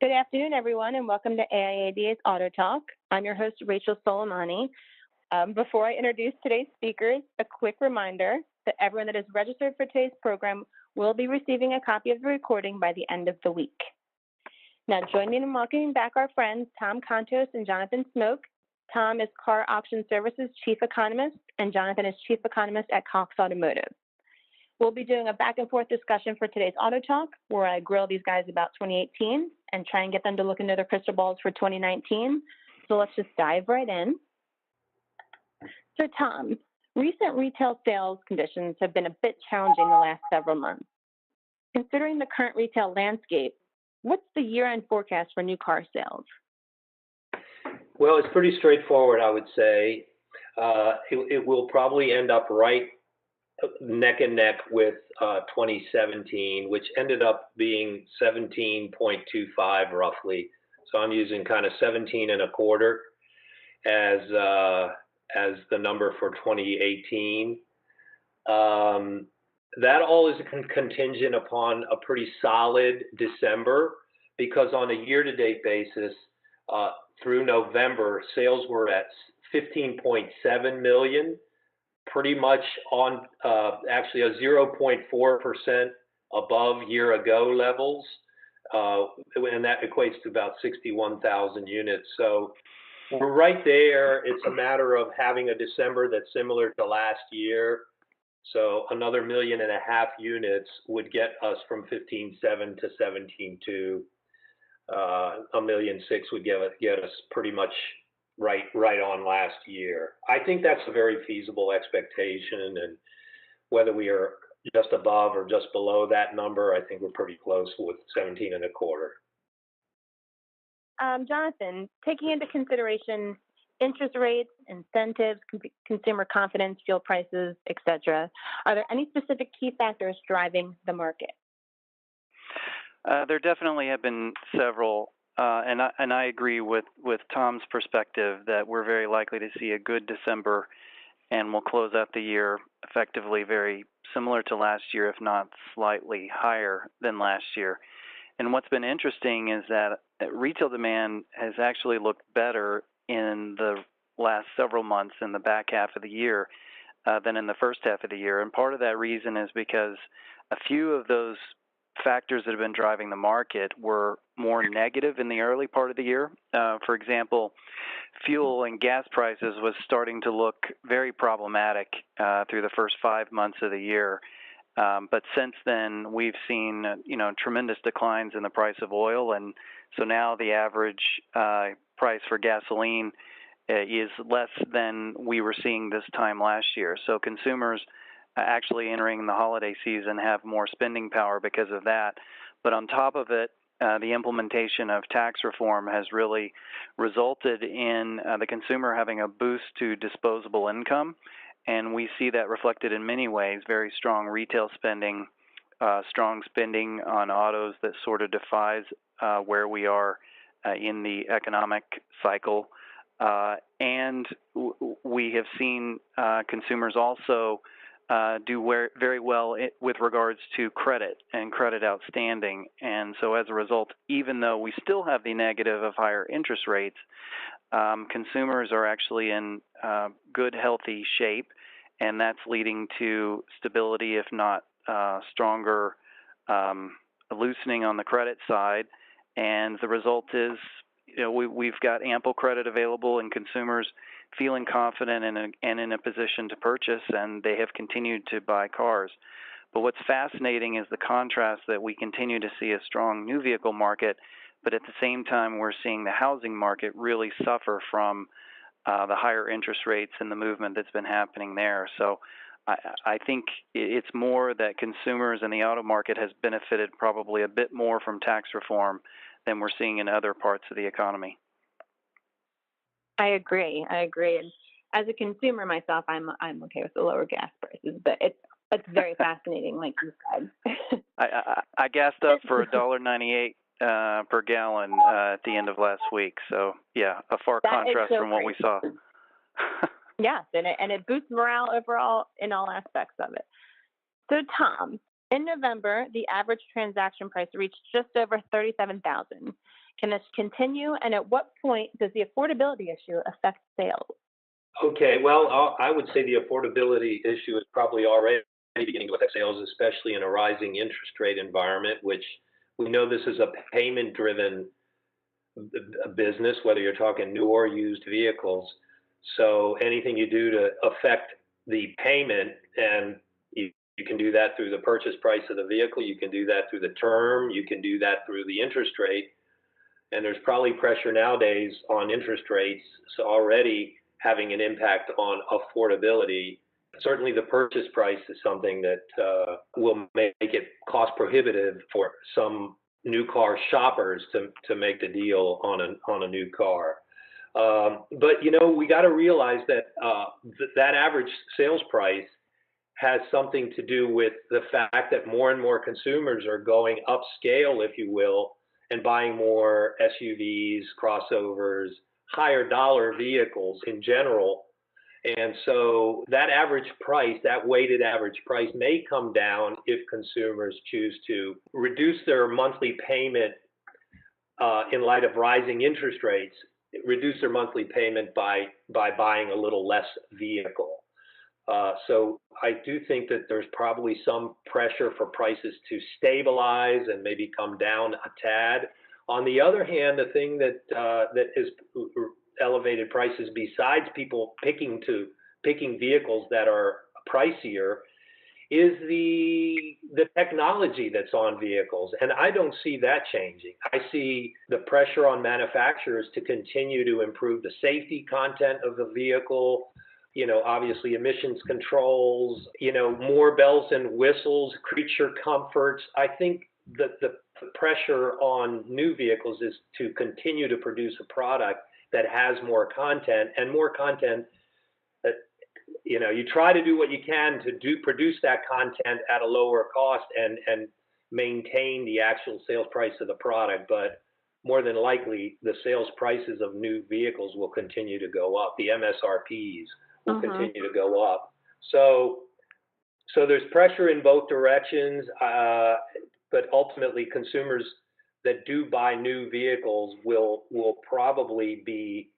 Good afternoon, everyone, and welcome to AIADA's AutoTalk. I'm your host, Rachel Soleimani. Before I introduce today's speakers, a quick reminder that everyone that is registered for today's program will be receiving a copy of the recording by the end of the week. Now, join me in welcoming back our friends, Tom Contos and Jonathan Smoke. Tom is Car Auction Services Chief Economist, and Jonathan is Chief Economist at Cox Automotive. We'll be doing a back and forth discussion for today's Auto Talk, where I grill these guys about 2018 and try and get them to look into their crystal balls for 2019. So let's just dive right in. So Tom, recent retail sales conditions have been a bit challenging the last several months. Considering the current retail landscape, what's the year-end forecast for new car sales? Well, it's pretty straightforward, I would say. It will probably end up right neck and neck with 2017, which ended up being 17.25 roughly. So I'm using kind of 17 and a quarter as the number for 2018. That all is contingent upon a pretty solid December, because on a year-to-date basis, through November, sales were at 15.7 million. Pretty much on actually a 0.4% above year ago levels, and that equates to about 61,000 units. So we're right there. It's a matter of having a December that's similar to last year. So another 1.5 million units would get us from 15.7 to 17.2. 1.6 million would get us pretty much right on last year. I think that's a very feasible expectation, and whether we are just above or just below that number, I think we're pretty close with 17 and a quarter. Jonathan, taking into consideration interest rates, incentives, consumer confidence, fuel prices, etc., are there any specific key factors driving the market? There definitely have been several. And I agree with Tom's perspective that we're very likely to see a good December, and we'll close out the year effectively very similar to last year, if not slightly higher than last year. And what's been interesting is that retail demand has actually looked better in the last several months in the back half of the year than in the first half of the year. And part of that reason is because a few of those factors that have been driving the market were more negative in the early part of the year. For example, fuel and gas prices was starting to look very problematic through the first 5 months of the year. But since then, we've seen tremendous declines in the price of oil, and so now the average price for gasoline is less than we were seeing this time last year. So consumers actually entering the holiday season have more spending power because of that. But on top of it, the implementation of tax reform has really resulted in the consumer having a boost to disposable income. And we see that reflected in many ways: very strong retail spending, strong spending on autos that sort of defies where we are in the economic cycle. And we have seen consumers also do very well with regards to credit and credit outstanding. And so as a result, even though we still have the negative of higher interest rates, consumers are actually in good, healthy shape, and that's leading to stability, if not stronger loosening on the credit side. And the result is, we've got ample credit available, and consumers feeling confident and in a position to purchase, and they have continued to buy cars. But what's fascinating is the contrast that we continue to see a strong new vehicle market, but at the same time, we're seeing the housing market really suffer from the higher interest rates and the movement that's been happening there. So I think it's more that consumers and the auto market has benefited probably a bit more from tax reform than we're seeing in other parts of the economy. I agree. And as a consumer myself, I'm okay with the lower gas prices, but it's very fascinating, like you said. I gassed up for $1.98 per gallon at the end of last week. So yeah, a far contrast from what we saw. Yes, and it boosts morale overall in all aspects of it. So Tom, in November, the average transaction price reached just over $37,000. Can this continue, and at what point does the affordability issue affect sales? Okay, well, I would say the affordability issue is probably already beginning to affect sales, especially in a rising interest rate environment, which we know this is a payment-driven business, whether you're talking new or used vehicles. So anything you do to affect the payment, and you can do that through the purchase price of the vehicle, you can do that through the term, you can do that through the interest rate, and there's probably pressure nowadays on interest rates, so already having an impact on affordability. Certainly the purchase price is something that will make it cost prohibitive for some new car shoppers to make the deal on a new car. But we got to realize that that average sales price has something to do with the fact that more and more consumers are going upscale, if you will, and buying more SUVs, crossovers, higher dollar vehicles in general. And so that average price, that weighted average price, may come down if consumers choose to reduce their monthly payment in light of rising interest rates, reduce their monthly payment by buying a little less vehicle. So I do think that there's probably some pressure for prices to stabilize and maybe come down a tad. On the other hand, the thing that is elevated prices, besides people picking vehicles that are pricier, is the technology that's on vehicles, and I don't see that changing. I see the pressure on manufacturers to continue to improve the safety content of the vehicle. Obviously emissions controls, more bells and whistles, creature comforts. I think that the pressure on new vehicles is to continue to produce a product that has more content, and more content that, you try to do what you can to produce that content at a lower cost and maintain the actual sales price of the product. But more than likely, the sales prices of new vehicles will continue to go up. The MSRPs will continue to go up. So there's pressure in both directions, but ultimately consumers that do buy new vehicles will probably be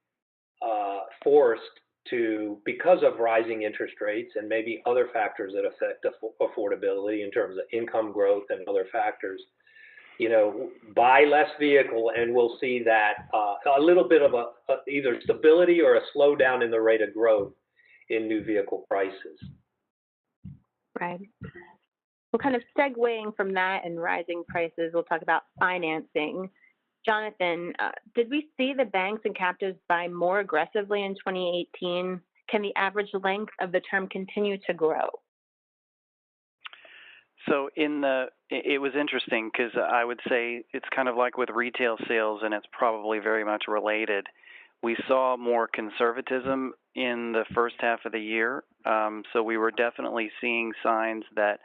forced to, because of rising interest rates and maybe other factors that affect affordability in terms of income growth and other factors, buy less vehicle, and we'll see that a little bit of either stability or a slowdown in the rate of growth in new vehicle prices. Right. Well, kind of segueing from that and rising prices, we'll talk about financing. Jonathan, did we see the banks and captives buy more aggressively in 2018? Can the average length of the term continue to grow? So it was interesting because I would say it's kind of like with retail sales, and it's probably very much related. We saw more conservatism in the first half of the year, so we were definitely seeing signs that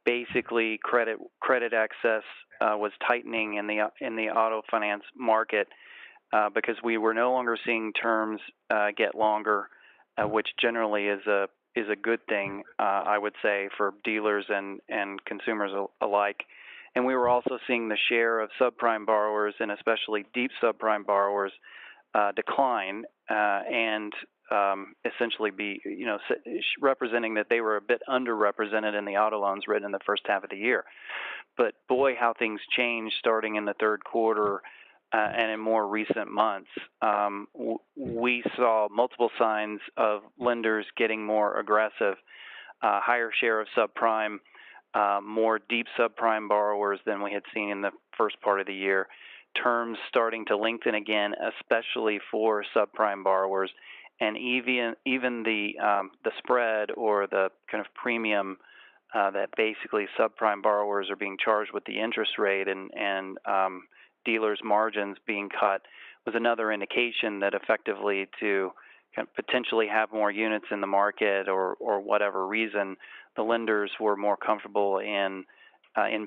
basically credit access was tightening in the auto finance market because we were no longer seeing terms get longer, which generally is a good thing, I would say, for dealers and consumers alike. And we were also seeing the share of subprime borrowers, and especially deep subprime borrowers, decline and essentially be, representing that they were a bit underrepresented in the auto loans written in the first half of the year. But boy, how things changed starting in the third quarter and in more recent months. We saw multiple signs of lenders getting more aggressive, higher share of subprime, more deep subprime borrowers than we had seen in the first part of the year. Terms starting to lengthen again, especially for subprime borrowers, and even the spread or the kind of premium that basically subprime borrowers are being charged with the interest rate and dealers' margins being cut was another indication that effectively to kind of potentially have more units in the market or whatever reason, the lenders were more comfortable in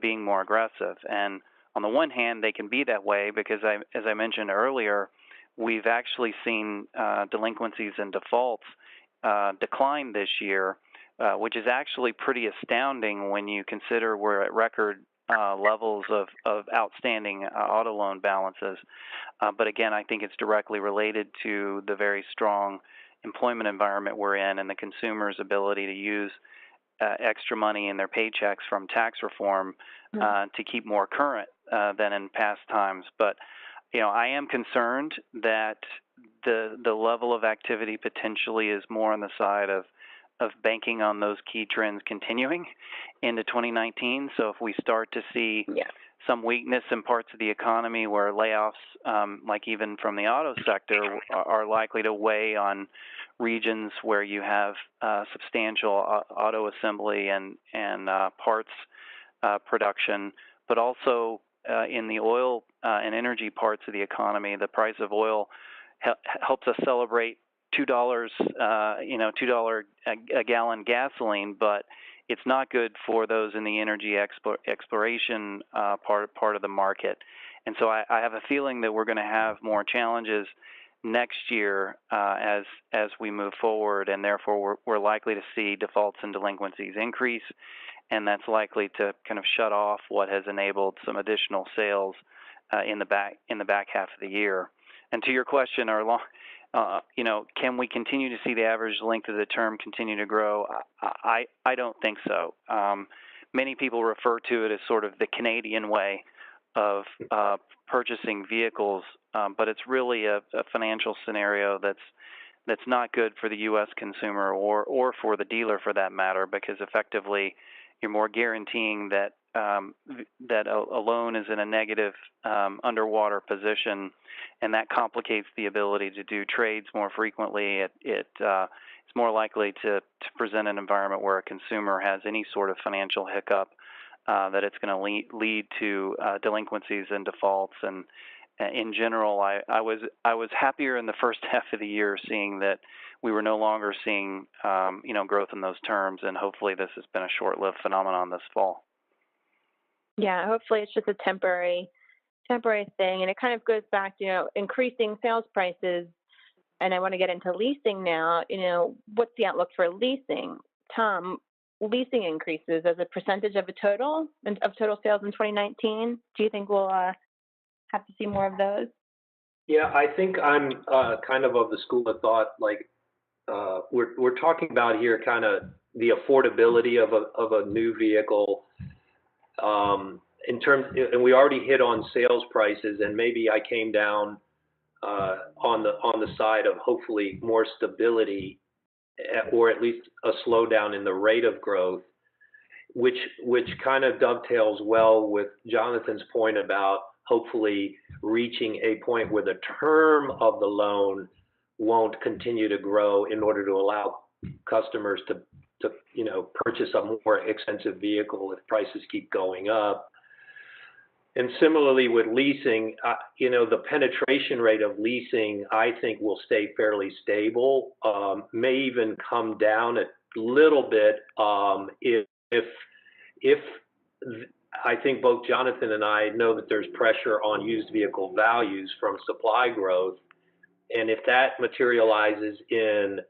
being more aggressive. And on the one hand, they can be that way because, as I mentioned earlier, we've actually seen delinquencies and defaults decline this year, which is actually pretty astounding when you consider we're at record levels of outstanding auto loan balances. But again, I think it's directly related to the very strong employment environment we're in and the consumer's ability to use extra money in their paychecks from tax reform to keep more current than in past times. But I am concerned that the level of activity potentially is more on the side of banking on those key trends continuing into 2019. So if we start to see some weakness in parts of the economy where layoffs, like even from the auto sector, are likely to weigh on regions where you have substantial auto assembly and parts production, but also in the oil and energy parts of the economy, the price of oil helps us celebrate $2, $2 a gallon gasoline, but it's not good for those in the energy exploration part of the market. And so I have a feeling that we're going to have more challenges next year as we move forward, and therefore we're likely to see defaults and delinquencies increase, and that's likely to kind of shut off what has enabled some additional sales in the back half of the year. And to your question, can we continue to see the average length of the term continue to grow? I don't think so. Many people refer to it as sort of the Canadian way of purchasing vehicles, but it's really a financial scenario that's not good for the U.S. consumer or for the dealer for that matter, because effectively you're more guaranteeing that a loan is in a negative underwater position, and that complicates the ability to do trades more frequently. It's more likely to present an environment where a consumer has any sort of financial hiccup that it's going to lead to delinquencies and defaults. And in general, I was happier in the first half of the year seeing that we were no longer seeing growth in those terms, and hopefully this has been a short-lived phenomenon this fall. Yeah, hopefully it's just a temporary thing, and it kind of goes back to increasing sales prices. And I want to get into leasing now. What's the outlook for leasing, Tom? Leasing increases as a percentage of total sales in 2019. Do you think we'll have to see more of those? Yeah, I think I'm kind of the school of thought. Like we're talking about here, kind of the affordability of a new vehicle. In terms, and we already hit on sales prices, and maybe I came down on the side of hopefully more stability, or at least a slowdown in the rate of growth, which kind of dovetails well with Jonathan's point about hopefully reaching a point where the term of the loan won't continue to grow in order to allow customers to purchase a more expensive vehicle if prices keep going up. And similarly with leasing, the penetration rate of leasing, I think, will stay fairly stable, may even come down a little bit if I think both Jonathan and I know that there's pressure on used vehicle values from supply growth, and if that materializes in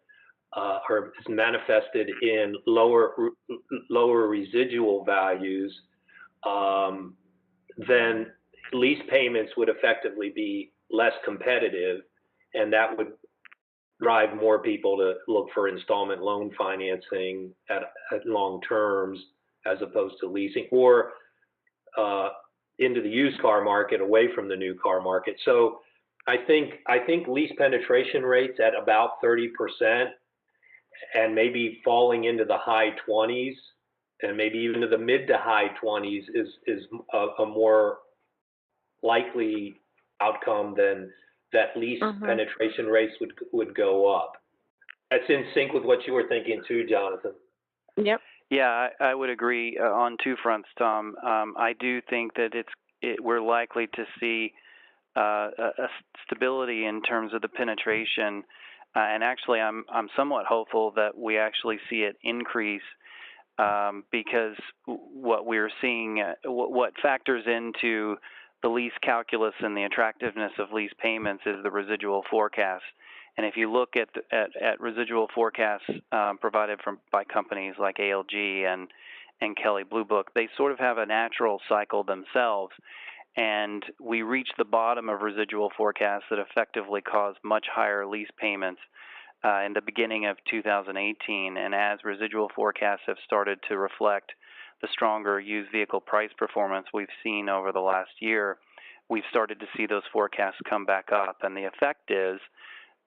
or is manifested in lower residual values, then lease payments would effectively be less competitive, and that would drive more people to look for installment loan financing at long terms as opposed to leasing, or into the used car market away from the new car market. So I think lease penetration rates at about 30% and maybe falling into the high 20s and maybe even to the mid to high 20s is a more likely outcome than that lease penetration rates would go up. That's in sync with what you were thinking too, Jonathan. Yep. Yeah, I would agree on two fronts, Tom. I do think that we're likely to see a stability in terms of the penetration, and actually, I'm somewhat hopeful that we actually see it increase because what we're seeing, what factors into the lease calculus and the attractiveness of lease payments is the residual forecast. And if you look at residual forecasts provided by companies like ALG and Kelley Blue Book, they sort of have a natural cycle themselves. And we reached the bottom of residual forecasts that effectively caused much higher lease payments in the beginning of 2018. And as residual forecasts have started to reflect the stronger used vehicle price performance we've seen over the last year, we've started to see those forecasts come back up. And the effect is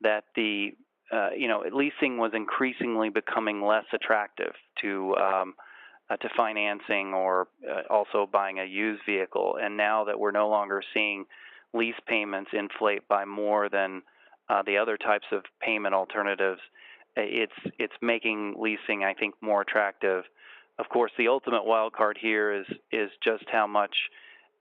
that leasing was increasingly becoming less attractive to financing or also buying a used vehicle. And now that we're no longer seeing lease payments inflate by more than the other types of payment alternatives, it's making leasing, I think, more attractive. Of course, the ultimate wild card here is just how much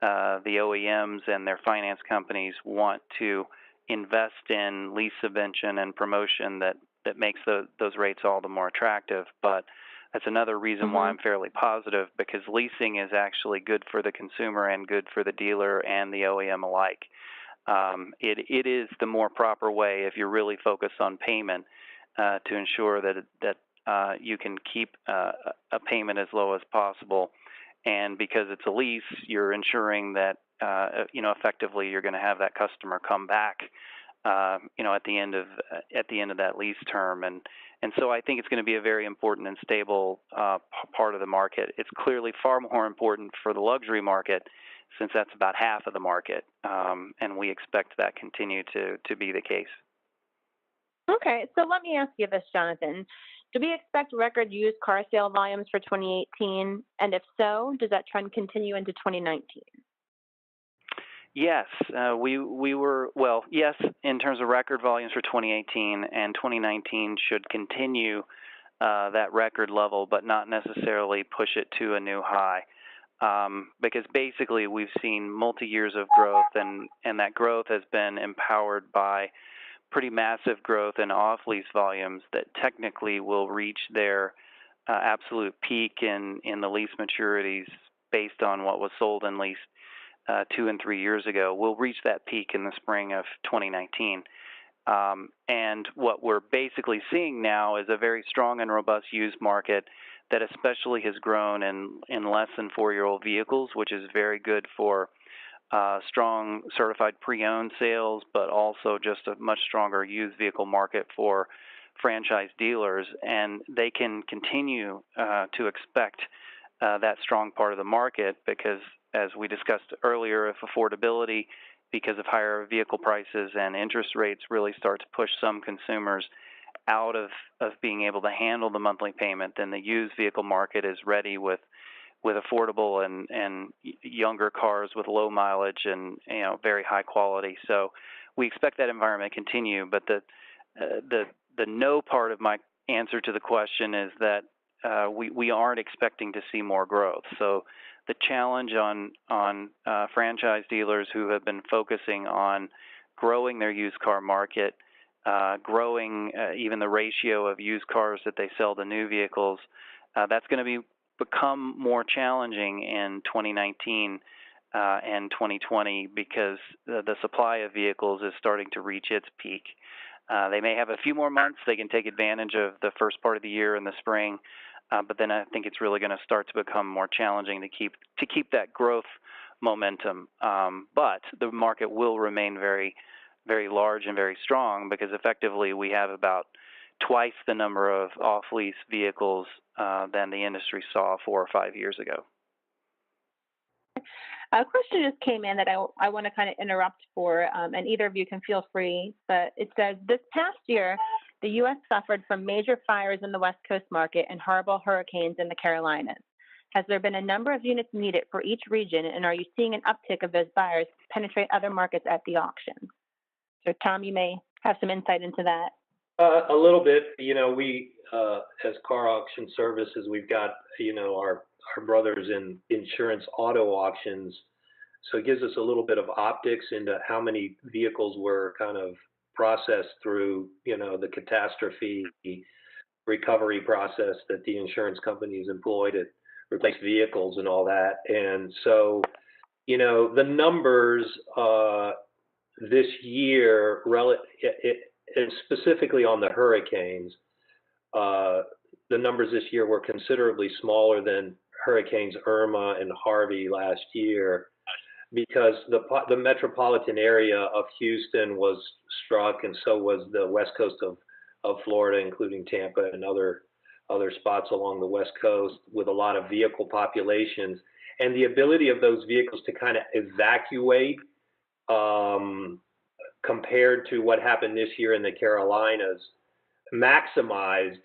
the OEMs and their finance companies want to invest in lease subvention and promotion that makes those rates all the more attractive. But that's another reason why I'm fairly positive, because leasing is actually good for the consumer and good for the dealer and the OEM alike. It is the more proper way, if you're really focused on payment, to ensure that you can keep a payment as low as possible. And because it's a lease, you're ensuring that effectively you're going to have that customer come back at the end of that lease term. And so I think it's going to be a very important and stable part of the market. It's clearly far more important for the luxury market, since that's about half of the market, and we expect that continue to be the case. Okay, so let me ask you this, Jonathan. Do we expect record used car sale volumes for 2018? And if so, does that trend continue into 2019? Yes, yes, in terms of record volumes for 2018, and 2019 should continue that record level, but not necessarily push it to a new high. Because basically we've seen multi-years of growth, and that growth has been empowered by pretty massive growth in off-lease volumes that technically will reach their absolute peak in the lease maturities based on what was sold and leased 2 and 3 years ago. We'll reach that peak in the spring of 2019. And what we're basically seeing now is a very strong and robust used market that especially has grown in less than 4-year-old vehicles, which is very good for strong certified pre-owned sales, but also just a much stronger used vehicle market for franchise dealers. And they can continue to expect that strong part of the market because, as we discussed earlier, if affordability, because of higher vehicle prices and interest rates, really start to push some consumers out of being able to handle the monthly payment, then the used vehicle market is ready with affordable and younger cars with low mileage and very high quality. So we expect that environment to continue. But the no part of my answer to the question is that we aren't expecting to see more growth. So the challenge on franchise dealers who have been focusing on growing their used car market, growing even the ratio of used cars that they sell to new vehicles, that's going to become more challenging in 2019 and 2020 because the supply of vehicles is starting to reach its peak. They may have a few more months. They can take advantage of the first part of the year in the spring, but then I think it's really going to start to become more challenging to keep that growth momentum. But the market will remain very, very large and very strong because effectively we have about twice the number of off-lease vehicles than the industry saw 4 or 5 years ago. A question just came in that I want to kind of interrupt for, and either of you can feel free, but it says, this past year, the U.S. suffered from major fires in the West Coast market and horrible hurricanes in the Carolinas. Has there been a number of units needed for each region, and are you seeing an uptick of those buyers penetrate other markets at the auction? So, Tom, you may have some insight into that. A little bit. We, as Car Auction Services, we've got, our brothers in insurance auto auctions. So it gives us a little bit of optics into how many vehicles were kind of processed through, the catastrophe recovery process that the insurance companies employ to replace vehicles and all that. And so, the numbers this year, and specifically on the hurricanes, the numbers this year were considerably smaller than Hurricanes Irma and Harvey last year, because the metropolitan area of Houston was struck, and so was the west coast of Florida, including Tampa and other spots along the west coast with a lot of vehicle populations, and the ability of those vehicles to kind of evacuate, compared to what happened this year in the Carolinas, maximized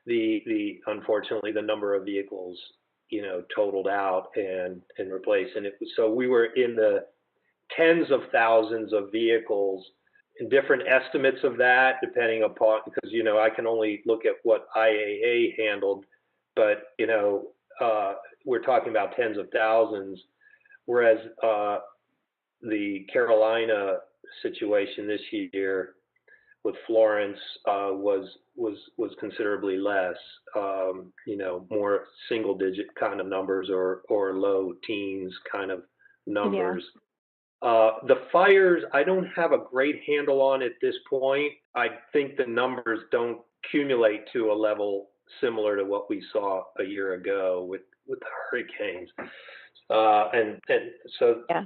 the unfortunately the number of vehicles totaled out and replaced, and so we were in the tens of thousands of vehicles, and different estimates of that depending upon, because I can only look at what IAA handled, but we're talking about tens of thousands, whereas the Carolina situation this year with Florence was considerably less, more single digit kind of numbers or low teens kind of numbers. Yeah. The fires, I don't have a great handle on at this point. I think the numbers don't accumulate to a level similar to what we saw a year ago with the hurricanes. And so, yeah.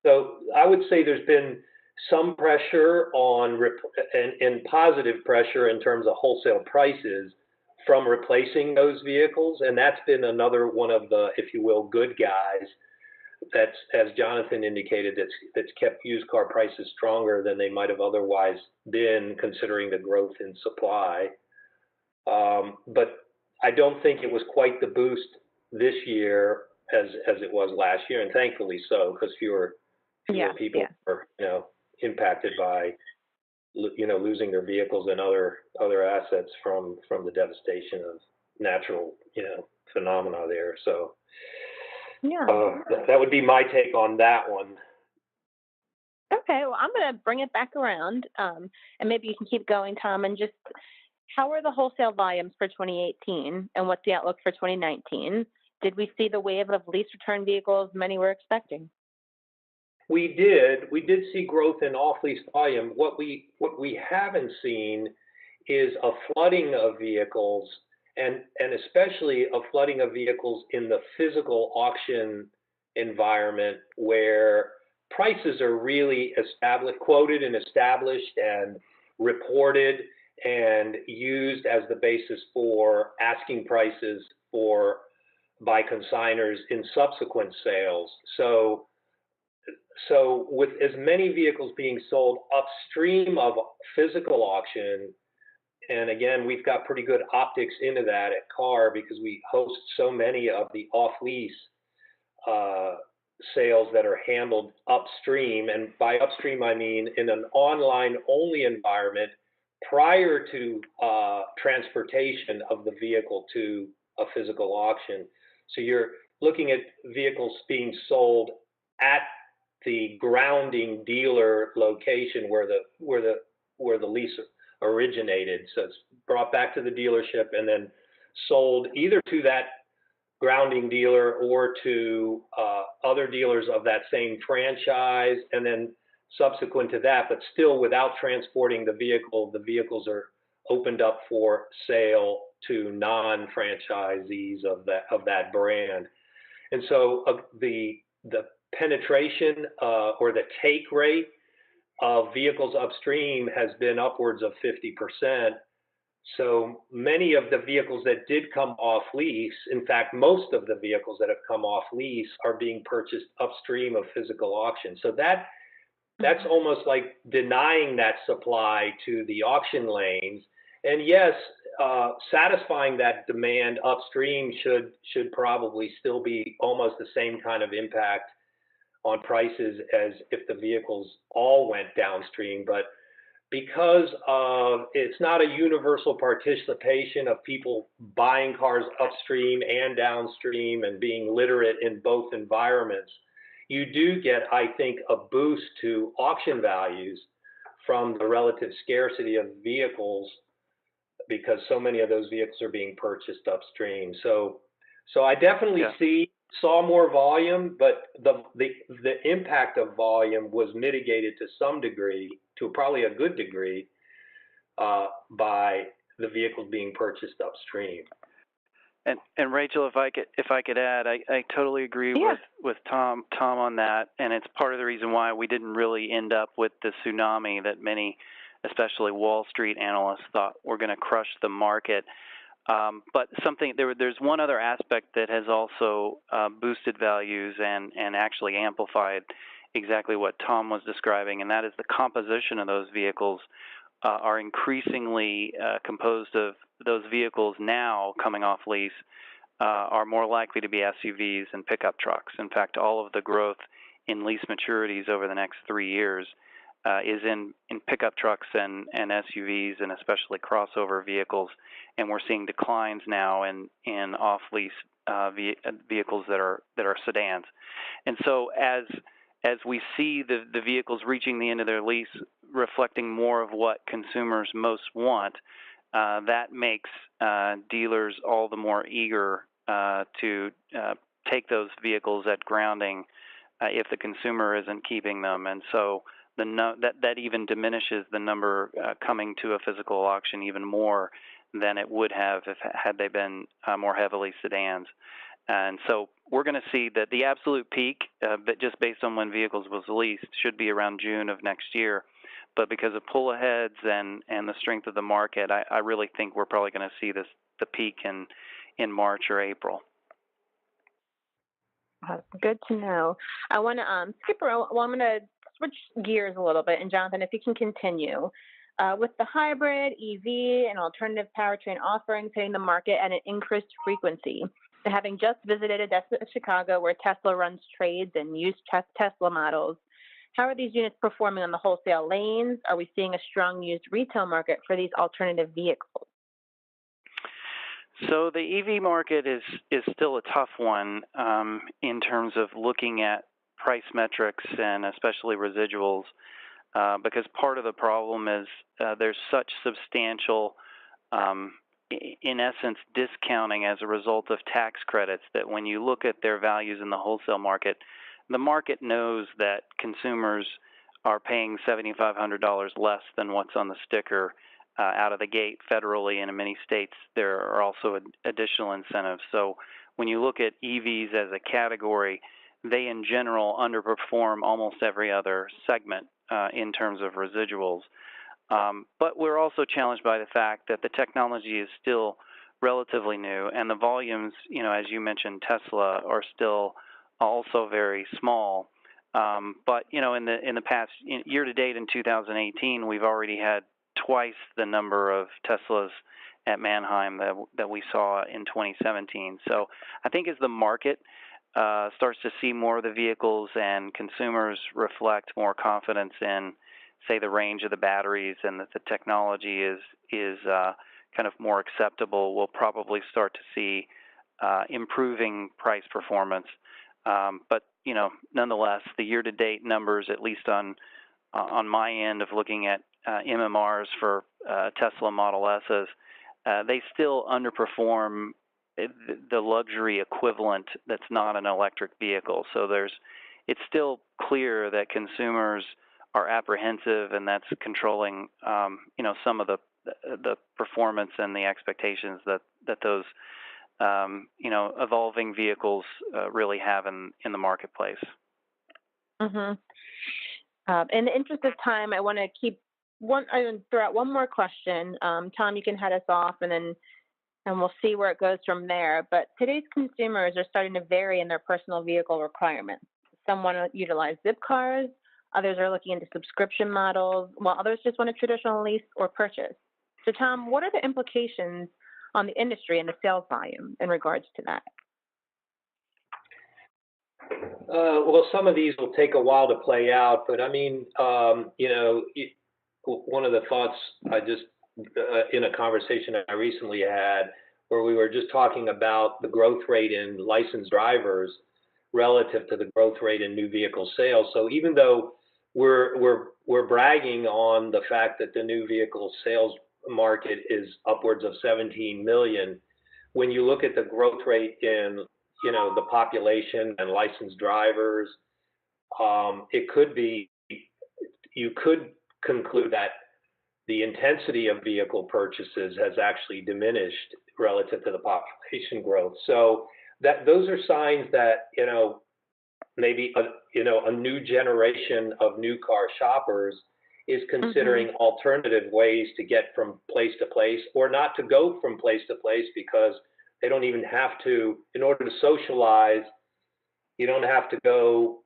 So I would say there's been some pressure on and positive pressure in terms of wholesale prices from replacing those vehicles, and that's been another one of the, if you will, good guys. That's, as Jonathan indicated, that's kept used car prices stronger than they might have otherwise been, considering the growth in supply. But I don't think it was quite the boost this year as it was last year, and thankfully so, because fewer people were impacted by losing their vehicles and other assets from the devastation of natural phenomena there. So that would be my take on that one. Okay, well, I'm going to bring it back around, and maybe you can keep going, Tom, and just how are the wholesale volumes for 2018, and what's the outlook for 2019? Did we see the wave of lease return vehicles many were expecting? We did see growth in off-lease volume. What we haven't seen is a flooding of vehicles, and especially a flooding of vehicles in the physical auction environment, where prices are really quoted and established and reported and used as the basis for asking prices by consigners in subsequent sales. So with as many vehicles being sold upstream of physical auction, and again, we've got pretty good optics into that at CAR because we host so many of the off-lease sales that are handled upstream. And by upstream, I mean in an online-only environment prior to transportation of the vehicle to a physical auction. So you're looking at vehicles being sold at the grounding dealer location where the lease originated. So it's brought back to the dealership and then sold either to that grounding dealer or to other dealers of that same franchise, and then subsequent to that, but still without transporting the vehicles are opened up for sale to non-franchisees of that brand. And so the penetration or the take rate of vehicles upstream has been upwards of 50%. So many of the vehicles that did come off lease, in fact, most of the vehicles that have come off lease are being purchased upstream of physical auction. So that's almost like denying that supply to the auction lanes. And yes, satisfying that demand upstream should probably still be almost the same kind of impact on prices as if the vehicles all went downstream. But because it's not a universal participation of people buying cars upstream and downstream and being literate in both environments, you do get, I think, a boost to auction values from the relative scarcity of vehicles, because so many of those vehicles are being purchased upstream. So I definitely saw more volume, but the impact of volume was mitigated to some degree, to probably a good degree, by the vehicles being purchased upstream. And Rachel, if I could add, I totally agree Yeah. with Tom on that, and it's part of the reason why we didn't really end up with the tsunami that many, especially Wall Street analysts, thought were going to crush the market. But there's one other aspect that has also boosted values and actually amplified exactly what Tom was describing, and that is the composition of those vehicles are increasingly composed of those vehicles now coming off lease are more likely to be SUVs and pickup trucks. In fact, all of the growth in lease maturities over the next 3 years is in pickup trucks and SUVs and especially crossover vehicles, and we're seeing declines now in off-lease vehicles that are sedans. And so as we see the vehicles reaching the end of their lease, reflecting more of what consumers most want, that makes dealers all the more eager to take those vehicles at grounding if the consumer isn't keeping them. And so that even diminishes the number coming to a physical auction even more than it would have had they been more heavily sedans. And so we're going to see that the absolute peak, but just based on when vehicles was leased, should be around June of next year. But because of pull-aheads and the strength of the market, I really think we're probably going to see the peak in March or April. Good to know. I want to skip around. Well, I'm going to switch gears a little bit. And Jonathan, if you can continue. With the hybrid, EV, and alternative powertrain offerings hitting the market at an increased frequency, and having just visited a desk in Chicago where Tesla runs trades and used Tesla models, how are these units performing on the wholesale lanes? Are we seeing a strong used retail market for these alternative vehicles? So the EV market is still a tough one in terms of looking at price metrics and especially residuals, because part of the problem is there's such substantial, in essence, discounting as a result of tax credits that when you look at their values in the wholesale market, the market knows that consumers are paying $7,500 less than what's on the sticker out of the gate federally, and in many states there are also additional incentives. So when you look at EVs as a category, they in general underperform almost every other segment in terms of residuals. But we're also challenged by the fact that the technology is still relatively new, and the volumes, as you mentioned, Tesla, are still also very small. But in the past year to date in 2018, we've already had twice the number of Teslas at Mannheim that we saw in 2017. So I think as the market starts to see more of the vehicles and consumers reflect more confidence in, say, the range of the batteries and that the technology is kind of more acceptable, we'll probably start to see improving price performance. But nonetheless, the year-to-date numbers, at least on my end of looking at MMRs for Tesla Model S's, they still underperform the luxury equivalent that's not an electric vehicle. So it's still clear that consumers are apprehensive, and that's controlling some of the performance and the expectations that those evolving vehicles really have in the marketplace. Mm-hmm. In the interest of time, I want to throw out one more question. Tom, you can head us off, and we'll see where it goes from there. But today's consumers are starting to vary in their personal vehicle requirements. Some want to utilize zip cars, others are looking into subscription models, while others just want a traditional lease or purchase. So, Tom, what are the implications on the industry and the sales volume in regards to that? Well, some of these will take a while to play out, but I mean, one of the thoughts I just, in a conversation I recently had, where we were just talking about the growth rate in licensed drivers relative to the growth rate in new vehicle sales. So even though we're bragging on the fact that the new vehicle sales market is upwards of 17 million, when you look at the growth rate in the population and licensed drivers, you could conclude that the intensity of vehicle purchases has actually diminished relative to the population growth. So those are signs that, maybe a new generation of new car shoppers is considering alternative ways to get from place to place, or not to go from place to place, because they don't even have to. In order to socialize, you don't have to go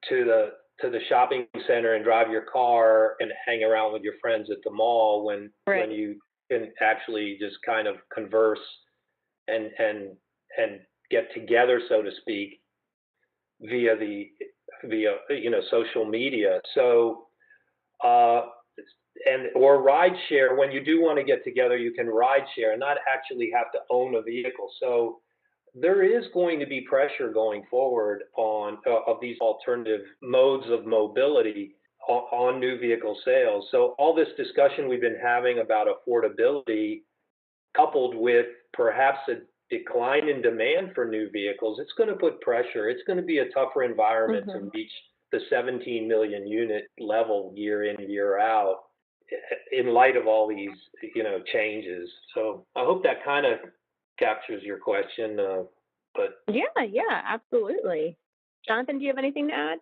to the shopping center and drive your car and hang around with your friends at the mall, when you can actually just kind of converse and get together, so to speak, via social media. So or ride share. When you do want to get together, you can ride share and not actually have to own a vehicle. So there is going to be pressure going forward on of these alternative modes of mobility on new vehicle sales. So all this discussion we've been having about affordability, coupled with perhaps a decline in demand for new vehicles, it's going to put pressure. It's going to be a tougher environment to reach the 17 million unit level year in, year out, in light of all these, changes. So I hope that kind of captures your question. But Yeah, absolutely. Jonathan, do you have anything to add?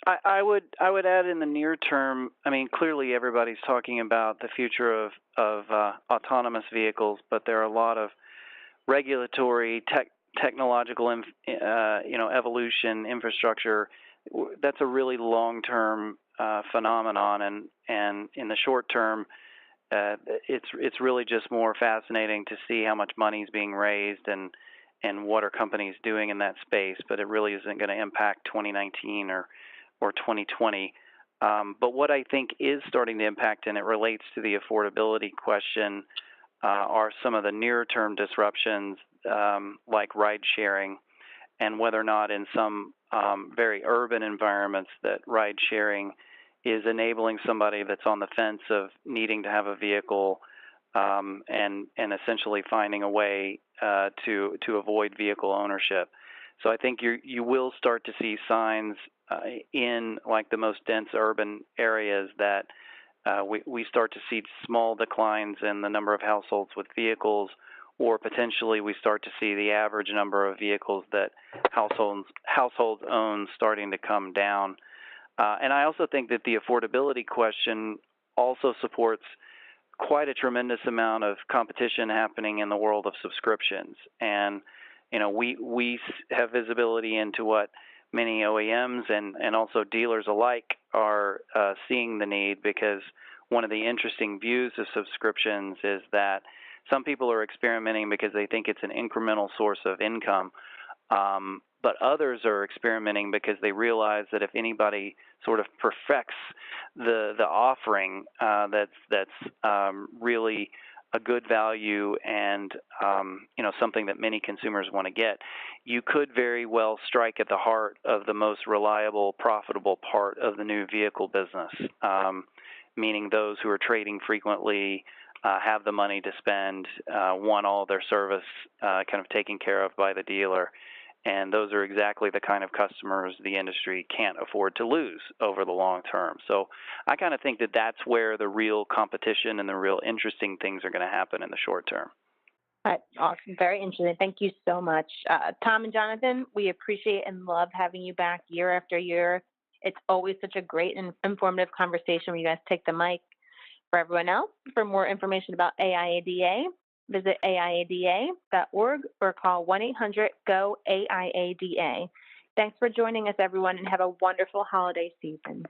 I would add, in the near term, I mean, clearly everybody's talking about the future of autonomous vehicles, but there are a lot of regulatory, technological, evolution, infrastructure. That's a really long-term phenomenon, and in the short term, it's really just more fascinating to see how much money is being raised and what are companies doing in that space. But it really isn't going to impact 2019 or 2020. But what I think is starting to impact, and it relates to the affordability question, are some of the near-term disruptions, like ride sharing, and whether or not in some very urban environments that ride sharing is enabling somebody that's on the fence of needing to have a vehicle, and essentially finding a way to avoid vehicle ownership. So I think you will start to see signs in like the most dense urban areas that we start to see small declines in the number of households with vehicles, or potentially we start to see the average number of vehicles that households own starting to come down. And I also think that the affordability question also supports quite a tremendous amount of competition happening in the world of subscriptions. And, we have visibility into what many OEMs and also dealers alike are seeing the need, because one of the interesting views of subscriptions is that some people are experimenting because they think it's an incremental source of income, but others are experimenting because they realize that if anybody sort of perfects the offering, that's really a good value and something that many consumers want to get, you could very well strike at the heart of the most reliable, profitable part of the new vehicle business, meaning those who are trading frequently, have the money to spend, want all their service kind of taken care of by the dealer. And those are exactly the kind of customers the industry can't afford to lose over the long term. So I kind of think that that's where the real competition and the real interesting things are going to happen in the short term. Awesome. Very interesting. Thank you so much. Tom and Jonathan, we appreciate and love having you back year after year. It's always such a great and informative conversation where you guys take the mic. For everyone else, for more information about AIADA, visit AIADA.org or call 1-800-GO-AIADA. Thanks for joining us, everyone, and have a wonderful holiday season.